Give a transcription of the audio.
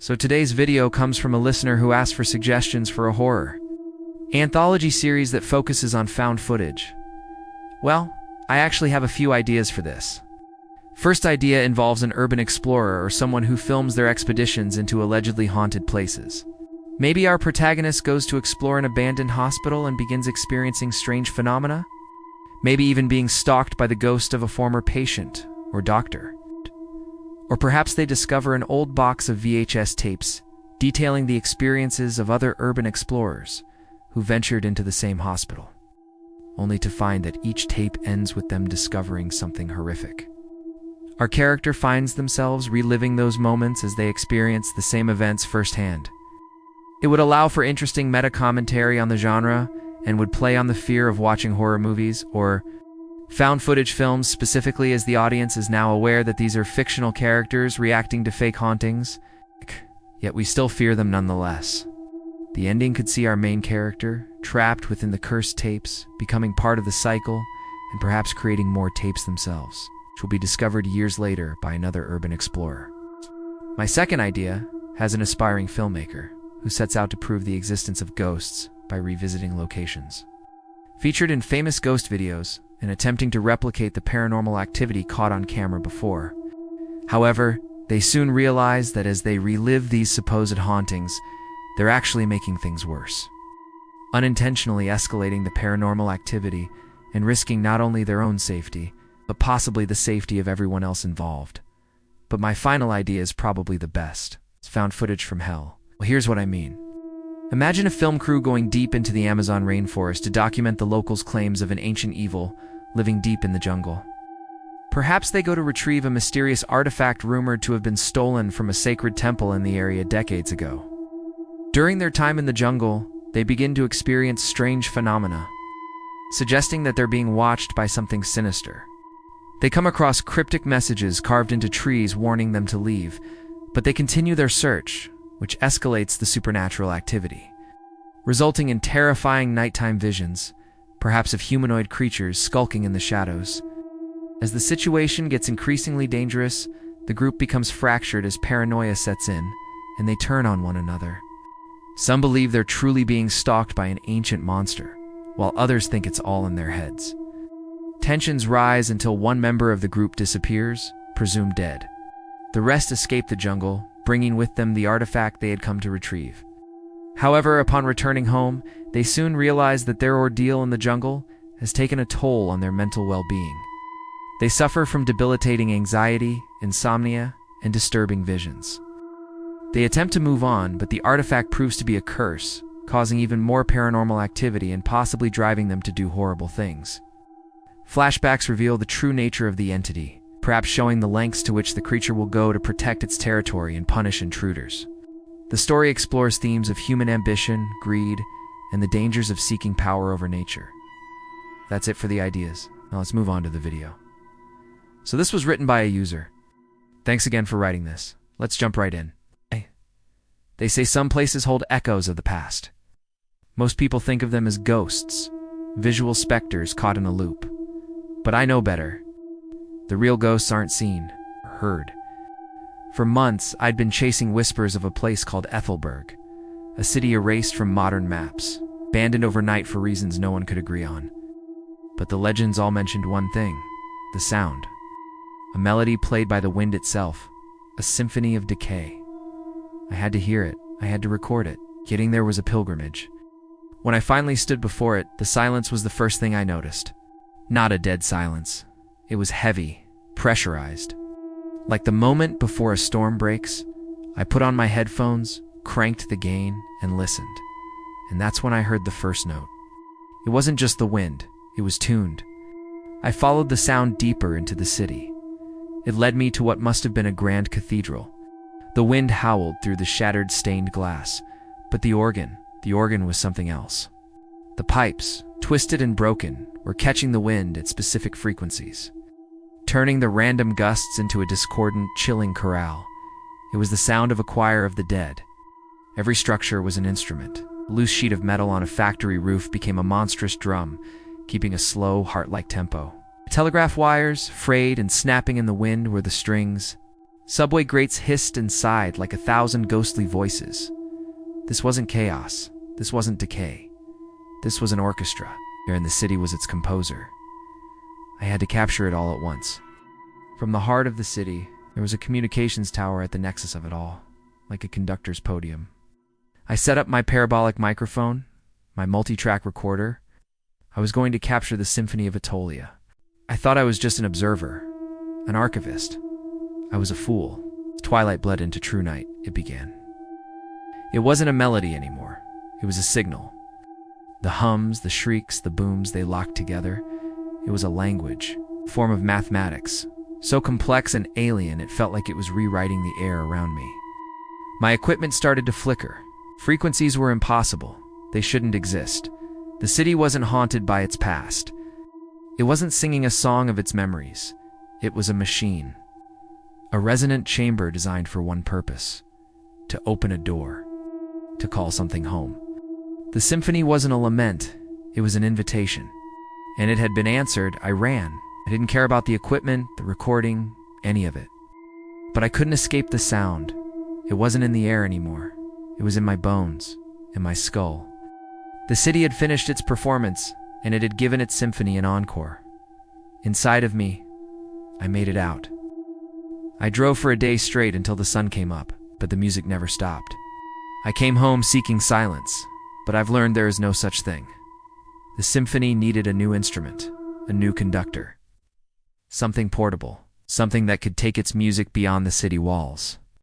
So today's video comes from a listener who asked for suggestions for a horror anthology series that focuses on found footage. Well, I actually have a few ideas for this. First idea involves an urban explorer or someone who films their expeditions into allegedly haunted places. Maybe our protagonist goes to explore an abandoned hospital and begins experiencing strange phenomena? Maybe even being stalked by the ghost of a former patient or doctor. Or perhaps they discover an old box of VHS tapes detailing the experiences of other urban explorers who ventured into the same hospital, only to find that each tape ends with them discovering something horrific. Our character finds themselves reliving those moments as they experience the same events firsthand. It would allow for interesting meta-commentary on the genre and would play on the fear of watching horror movies or found footage films, specifically as the audience is now aware that these are fictional characters reacting to fake hauntings, yet we still fear them nonetheless. The ending could see our main character, trapped within the cursed tapes, becoming part of the cycle, and perhaps creating more tapes themselves, which will be discovered years later by another urban explorer. My second idea has an aspiring filmmaker who sets out to prove the existence of ghosts by revisiting locations. Featured in famous ghost videos and attempting to replicate the paranormal activity caught on camera before. However, they soon realize that as they relive these supposed hauntings, they're actually making things worse, unintentionally escalating the paranormal activity and risking not only their own safety, but possibly the safety of everyone else involved. But my final idea is probably the best. It's found footage from hell. Well, here's what I mean. Imagine a film crew going deep into the Amazon rainforest to document the locals' claims of an ancient evil living deep in the jungle. Perhaps they go to retrieve a mysterious artifact rumored to have been stolen from a sacred temple in the area decades ago. During their time in the jungle, they begin to experience strange phenomena, suggesting that they're being watched by something sinister. They come across cryptic messages carved into trees warning them to leave, but they continue their search, which escalates the supernatural activity, resulting in terrifying nighttime visions, perhaps of humanoid creatures skulking in the shadows. As the situation gets increasingly dangerous, the group becomes fractured as paranoia sets in, and they turn on one another. Some believe they're truly being stalked by an ancient monster, while others think it's all in their heads. Tensions rise until one member of the group disappears, presumed dead. The rest escape the jungle, bringing with them the artifact they had come to retrieve. However, upon returning home, they soon realize that their ordeal in the jungle has taken a toll on their mental well-being. They suffer from debilitating anxiety, insomnia, and disturbing visions. They attempt to move on, but the artifact proves to be a curse, causing even more paranormal activity and possibly driving them to do horrible things. Flashbacks reveal the true nature of the entity, perhaps showing the lengths to which the creature will go to protect its territory and punish intruders. The story explores themes of human ambition, greed, and the dangers of seeking power over nature. That's it for the ideas. Now let's move on to the video. So this was written by a user. Thanks again for writing this. Let's jump right in. They say some places hold echoes of the past. Most people think of them as ghosts, visual specters caught in a loop. But I know better. The real ghosts aren't seen or heard. For months, I'd been chasing whispers of a place called Ethelberg, a city erased from modern maps, abandoned overnight for reasons no one could agree on. But the legends all mentioned one thing: the sound. A melody played by the wind itself, a symphony of decay. I had to hear it, I had to record it. Getting there was a pilgrimage. When I finally stood before it, the silence was the first thing I noticed. Not a dead silence. It was heavy, pressurized. Like the moment before a storm breaks, I put on my headphones, cranked the gain, and listened. And that's when I heard the first note. It wasn't just the wind, it was tuned. I followed the sound deeper into the city. It led me to what must have been a grand cathedral. The wind howled through the shattered stained glass, but the organ was something else. The pipes, twisted and broken, were catching the wind at specific frequencies, turning the random gusts into a discordant, chilling chorale. It was the sound of a choir of the dead. Every structure was an instrument. A loose sheet of metal on a factory roof became a monstrous drum, keeping a slow, heart-like tempo. Telegraph wires, frayed and snapping in the wind, were the strings. Subway grates hissed and sighed like 1,000 ghostly voices. This wasn't chaos. This wasn't decay. This was an orchestra, and the city was its composer. I had to capture it all at once. From the heart of the city, there was a communications tower at the nexus of it all, like a conductor's podium. I set up my parabolic microphone, my multi-track recorder. I was going to capture the Symphony of Atolia. I thought I was just an observer, an archivist. I was a fool. As twilight bled into true night, it began. It wasn't a melody anymore. It was a signal. The hums, the shrieks, the booms, they locked together. It was a language, a form of mathematics, so complex and alien it felt like it was rewriting the air around me. My equipment started to flicker. Frequencies were impossible. They shouldn't exist. The city wasn't haunted by its past. It wasn't singing a song of its memories. It was a machine. A resonant chamber designed for one purpose: to open a door, to call something home. The symphony wasn't a lament, it was an invitation. And it had been answered. I ran. I didn't care about the equipment, the recording, any of it. But I couldn't escape the sound. It wasn't in the air anymore. It was in my bones, in my skull. The city had finished its performance, and it had given its symphony an encore. Inside of me, I made it out. I drove for a day straight until the sun came up, but the music never stopped. I came home seeking silence, but I've learned there is no such thing. The symphony needed a new instrument, a new conductor. Something portable, something that could take its music beyond the city walls.